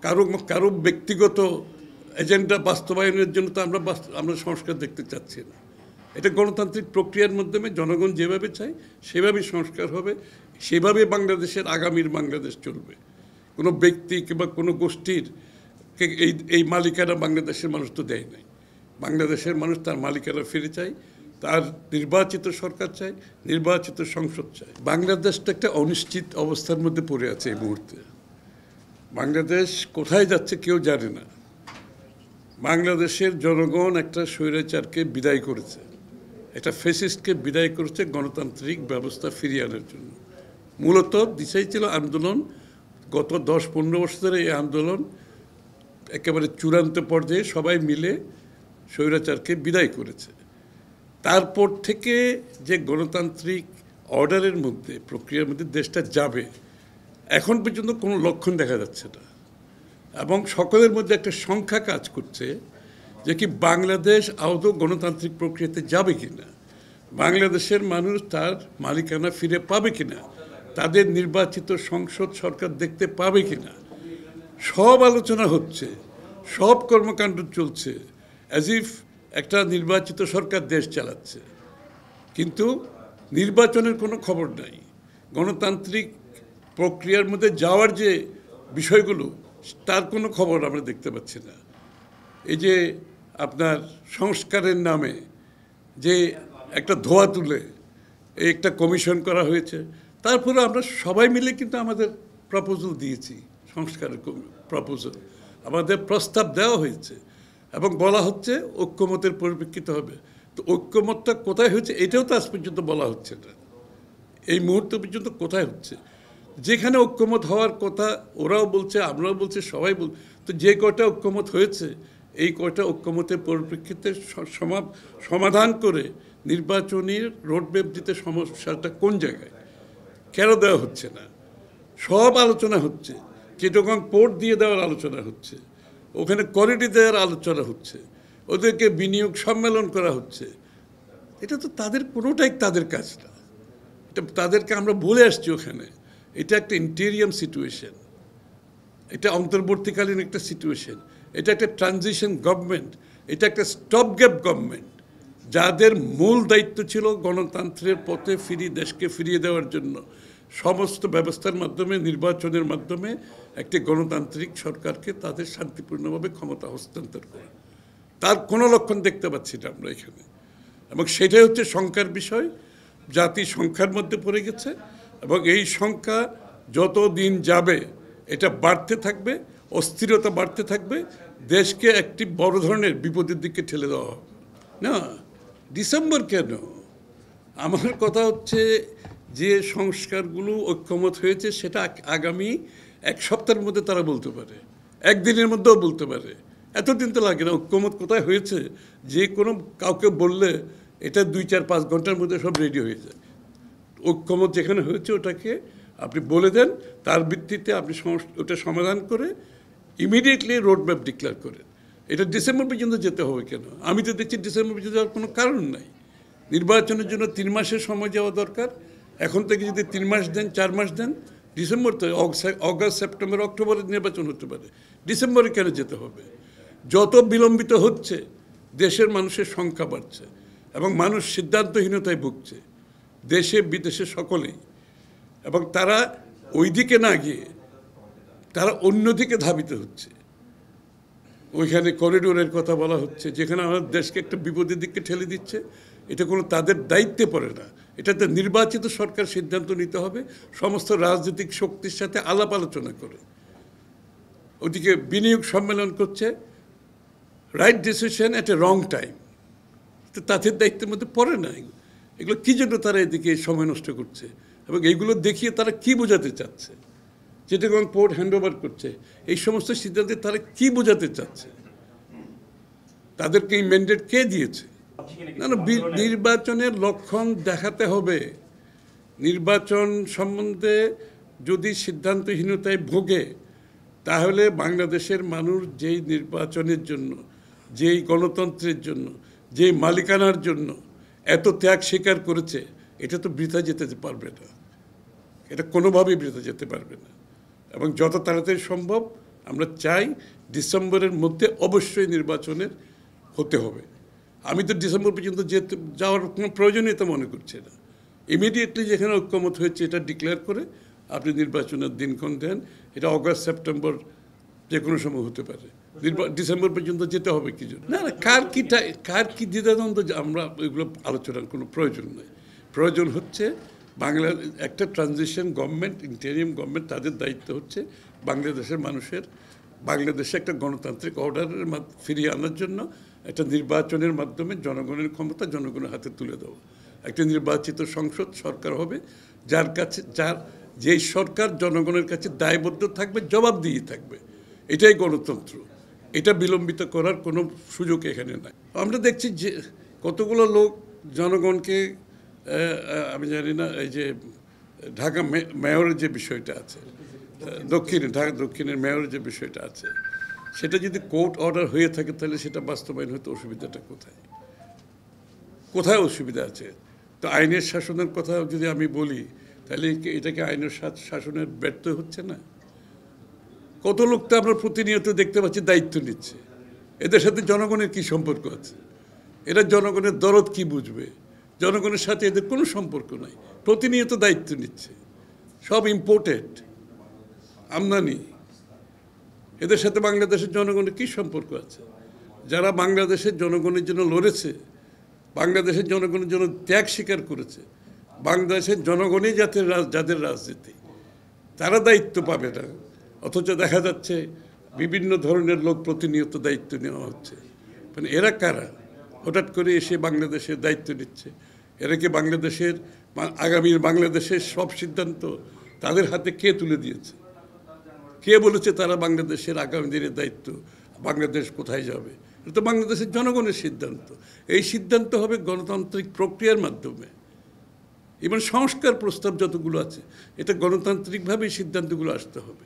কারো কারো ব্যক্তিগত এজেন্ডা বাস্তবায়নের জন্য তো আমরা সংস্কার দেখতে চাচ্ছি না। এটা গণতান্ত্রিক প্রক্রিয়ার মাধ্যমে জনগণ যেভাবে চায় সেভাবেই সংস্কার হবে, সেভাবে বাংলাদেশের আগামীর বাংলাদেশ চলবে। কোনো ব্যক্তি কিংবা কোনো গোষ্ঠীর এই মালিকানা বাংলাদেশের মানুষ তো দেয় নাই। বাংলাদেশের মানুষ তার মালিকানা ফিরে চায়, তার নির্বাচিত সরকার চায়, নির্বাচিত সংসদ চায়। বাংলাদেশটা একটা অনিশ্চিত অবস্থার মধ্যে পড়ে আছে এই মুহূর্তে। বাংলাদেশ কোথায় যাচ্ছে কেউ জানে না। বাংলাদেশের জনগণ একটা স্বৈরাচারকে বিদায় করেছে, একটা ফ্যাসিস্টকে বিদায় করেছে গণতান্ত্রিক ব্যবস্থা ফিরিয়ে আনার জন্য। মূলত দিশাই ছিল আন্দোলন। গত 10-15 বছর ধরে এই আন্দোলন একেবারে চূড়ান্ত পর্যায়ে সবাই মিলে স্বৈরাচারকে বিদায় করেছে। তারপর থেকে যে গণতান্ত্রিক অর্ডারের মধ্যে প্রক্রিয়ার মধ্যে দেশটা যাবে এখন পর্যন্ত কোনো লক্ষণ দেখা যাচ্ছে না। এবং সকলের মধ্যে একটা সংখ্যা কাজ করছে যে কি বাংলাদেশ আদৌ গণতান্ত্রিক প্রক্রিয়াতে যাবে কিনা, বাংলাদেশের মানুষ তার মালিকানা ফিরে পাবে কিনা, তাদের নির্বাচিত সংসদ সরকার দেখতে পাবে কিনা। সব আলোচনা হচ্ছে, সব কর্মকাণ্ড চলছে, অ্যাজ ইফ একটা নির্বাচিত সরকার দেশ চালাচ্ছে, কিন্তু নির্বাচনের কোনো খবর নাই। গণতান্ত্রিক প্রক্রিয়ার মধ্যে যাওয়ার যে বিষয়গুলো তার কোনো খবর আমরা দেখতে পাচ্ছি না। এই যে আপনার সংস্কারের নামে যে একটা ধোয়া তুলে এই একটা কমিশন করা হয়েছে, তারপরে আমরা সবাই মিলে কিন্তু আমাদের প্রপোজাল দিয়েছি, সংস্কারের প্রপোজাল আমাদের প্রস্তাব দেওয়া হয়েছে এবং বলা হচ্ছে ঐক্যমতের পরিপ্রেক্ষিতে হবে। তো ঐক্যমতটা কোথায় হচ্ছে এটাও তো আজ পর্যন্ত বলা হচ্ছে না। এই মুহূর্ত পর্যন্ত কোথায় হচ্ছে? যেখানে ঐক্যমত হওয়ার কথা ওরাও বলছে, আমরাও বলছি, সবাই বল। তো যে কয়টা ঐক্যমত হয়েছে এই কয়টা ঐক্যমতের পরিপ্রেক্ষিতে সমাধান করে নির্বাচনী রোডম্যাপ দিতে সমস্যাটা কোন জায়গায় কেন দেওয়া হচ্ছে না? সব আলোচনা হচ্ছে, চিটাগং পোর্ট দিয়ে দেওয়ার আলোচনা হচ্ছে, ওখানে করিডোর দেওয়ার আলোচনা হচ্ছে, ওদেরকে বিনিয়োগ সম্মেলন করা হচ্ছে। এটা তো তাদের কোনোটাই তাদের কাজ না। এটা তাদেরকে আমরা বলে আসছি ওখানে এটা একটা ইন্টেরিয়াম সিচুয়েশন, এটা অন্তর্বর্তীকালীন একটা সিচুয়েশন, এটা একটা ট্রানজিশন গভর্নমেন্ট, এটা একটা স্টপ গ্যাপ গভর্নমেন্ট, যাদের মূল দায়িত্ব ছিল গণতন্ত্রের পথে দেশকে ফিরিয়ে দেওয়ার জন্য সমস্ত ব্যবস্থার মাধ্যমে, নির্বাচনের মাধ্যমে একটি গণতান্ত্রিক সরকারকে তাদের শান্তিপূর্ণভাবে ক্ষমতা হস্তান্তর করে। তার কোনো লক্ষণ দেখতে পাচ্ছি না আমরা এখানে। এবং সেটাই হচ্ছে সংখ্যার বিষয়। জাতি সংখ্যার মধ্যে পড়ে গেছে এবং এই সংখ্যা যত দিন যাবে এটা বাড়তে থাকবে, অস্থিরতা বাড়তে থাকবে, দেশকে একটি বড় ধরনের বিপদের দিকে ঠেলে দেওয়া হবে। না, ডিসেম্বর কেন? আমার কথা হচ্ছে যে সংস্কারগুলো ঐক্যমত হয়েছে সেটা আগামী 1 সপ্তাহের মধ্যে তারা বলতে পারে, একদিনের মধ্যেও বলতে পারে। এতদিন তো লাগে না। ঐক্যমত কোথায় হয়েছে যে কোনো কাউকে বললে এটা 2-4-5 ঘন্টার মধ্যে সব রেডি হয়ে যায়। ঐক্যমত যেখানে হয়েছে ওটাকে আপনি বলে দেন, তার ভিত্তিতে আপনি ওটা সমাধান করে ইমিডিয়েটলি রোডম্যাপ ডিক্লেয়ার করেন। এটা ডিসেম্বর পর্যন্ত যেতে হবে কেন? আমি তো দেখছি ডিসেম্বর পর্যন্ত যাওয়ার কোনো কারণ নাই। নির্বাচনের জন্য 3 মাসের সময় যাওয়া দরকার। এখন থেকে যদি 3 মাস দেন, 4 মাস দেন, ডিসেম্বর তো অগাস্ট, সেপ্টেম্বর, অক্টোবরে নির্বাচন হতে পারে। ডিসেম্বরে কেন যেতে হবে? যত বিলম্বিত হচ্ছে দেশের মানুষের সংখ্যা বাড়ছে এবং মানুষ সিদ্ধান্তহীনতায় ভুগছে, দেশে বিদেশে সকলেই। এবং তারা ওই দিকে না গিয়ে তারা অন্যদিকে ধাবিত হচ্ছে। ওইখানে করিডোরের কথা বলা হচ্ছে, যেখানে আমাদের দেশকে একটা বিপদের দিকে ঠেলে দিচ্ছে। এটা কোনো তাদের দায়িত্বে পড়ে না। এটাতে নির্বাচিত সরকার সিদ্ধান্ত নিতে হবে সমস্ত রাজনৈতিক শক্তির সাথে আলাপ আলোচনা করে। ওদিকে বিনিয়োগ সম্মেলন করছে, রাইট ডিসিশন এট এ রং টাইম। তো তাদের দায়িত্বের মধ্যে পড়ে না। এগুলো কী জন্য তারা এদিকে সময় নষ্ট করছে এবং এইগুলো দেখিয়ে তারা কি বোঝাতে চাচ্ছে? চিটাগং পোর্ট হ্যান্ডওভার করছে, এই সমস্ত সিদ্ধান্তে তারা কি বোঝাতে চাচ্ছে? তাদেরকে এই ম্যান্ডেট কে দিয়েছে? না না, নির্বাচনের লক্ষণ দেখাতে হবে। নির্বাচন সম্বন্ধে যদি সিদ্ধান্তহীনতায় ভোগে তাহলে বাংলাদেশের মানুষ যেই নির্বাচনের জন্য, যেই গণতন্ত্রের জন্য, যেই মালিকানার জন্য এত ত্যাগ স্বীকার করেছে, এটা তো বৃথা যেতে পারবে না। এটা কোনোভাবেই বৃথা যেতে পারবে না। এবং যত তাড়াতাড়ি সম্ভব আমরা চাই ডিসেম্বরের মধ্যে অবশ্যই নির্বাচনের হতে হবে। আমি তো ডিসেম্বর পর্যন্ত যাওয়ার কোনো প্রয়োজনীয়তা মনে করছি না। ইমিডিয়েটলি যেখানে ঐক্যমত হয়েছে এটা ডিক্লেয়ার করে আপনি নির্বাচনের দিনক্ষণ দেন। এটা অগাস্ট সেপ্টেম্বর যে কোনো সময় হতে পারে। ডিসেম্বর পর্যন্ত যেতে হবে কি জন্য? না না, কার কি দ্বিধাদ্বন্দ্ব, আমরা এগুলো আলোচনার কোনো প্রয়োজন নেই। প্রয়োজন হচ্ছে একটা ট্রানজিশন গভর্নমেন্ট, ইন্টারিম গভর্নমেন্ট, তাদের দায়িত্ব হচ্ছে বাংলাদেশের মানুষের বাংলাদেশে একটা গণতান্ত্রিক অর্ডারের ফিরিয়ে আনার জন্য একটা নির্বাচনের মাধ্যমে জনগণের ক্ষমতা জনগণের হাতে তুলে দেওয়া। একটা নির্বাচিত সংসদ সরকার হবে যেই সরকার জনগণের কাছে দায়বদ্ধ থাকবে, জবাবদিহি থাকবে। এটাই গণতন্ত্র। এটা বিলম্বিত করার কোনো সুযোগ এখানে নাই। আমরা দেখছি যে কতগুলো লোক জনগণকে, আমি জানি না, এই যে ঢাকা মেয়রের যে বিষয়টা আছে, ঢাকা দক্ষিণের মেয়রের যে বিষয়টা আছে, সেটা যদি কোর্ট অর্ডার হয়ে থাকে তাহলে সেটা বাস্তবায়ন হয়তো অসুবিধাটা কোথায় অসুবিধা আছে? তো আইনের শাসনের কথা যদি আমি বলি তাহলে এটাকে আইনের শাসনের ব্যর্থ হচ্ছে না? কত লোক তো আমরা প্রতিনিয়ত দেখতে পাচ্ছি দায়িত্ব নিচ্ছে। এদের সাথে জনগণের কি সম্পর্ক আছে? এরা জনগণের দরদ কি বুঝবে? জনগণের সাথে এদের কোনো সম্পর্ক নাই। প্রতিনিয়ত দায়িত্ব নিচ্ছে, সব ইম্পোর্টেড, আমদানি। এদের সাথে বাংলাদেশের জনগণের কি সম্পর্ক আছে? যারা বাংলাদেশের জনগণের জন্য লড়েছে, বাংলাদেশের জনগণের জন্য ত্যাগ স্বীকার করেছে, বাংলাদেশের জনগণই যাদের রাজনীতি, তারা দায়িত্ব পাবে না। অথচ দেখা যাচ্ছে বিভিন্ন ধরনের লোক প্রতিনিয়ত দায়িত্ব নেওয়া হচ্ছে। মানে এরা কারা? হঠাৎ করে এসে বাংলাদেশের দায়িত্ব নিচ্ছে। এরা কি বাংলাদেশের আগামীর বাংলাদেশের সব সিদ্ধান্ত তাদের হাতে কে তুলে দিয়েছে? কে বলেছে তারা বাংলাদেশের আগামী দিনের দায়িত্ব, বাংলাদেশ কোথায় যাবে? এটা তো বাংলাদেশের জনগণের সিদ্ধান্ত। এই সিদ্ধান্ত হবে গণতান্ত্রিক প্রক্রিয়ার মাধ্যমে। এবং সংস্কার প্রস্তাব যতগুলো আছে, এটা গণতান্ত্রিকভাবেই সিদ্ধান্তগুলো আসতে হবে।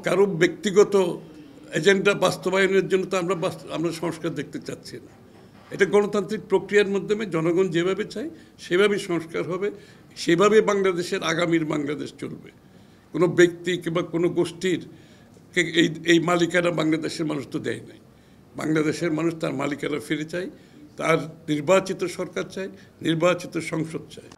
কারো ব্যক্তিগত এজেন্ডা বাস্তবায়নের জন্য তো আমরা সংস্কার দেখতে চাচ্ছি না। এটা গণতান্ত্রিক প্রক্রিয়ার মাধ্যমে জনগণ যেভাবে চায় সেভাবেই সংস্কার হবে, সেভাবে বাংলাদেশের আগামীর বাংলাদেশ চলবে। কোনো ব্যক্তি কিংবা কোনো গোষ্ঠীর এই মালিকানা বাংলাদেশের মানুষ তো দেয় নাই। বাংলাদেশের মানুষ তার মালিকানা ফিরে চায়, তার নির্বাচিত সরকার চায়, নির্বাচিত সংসদ চায়।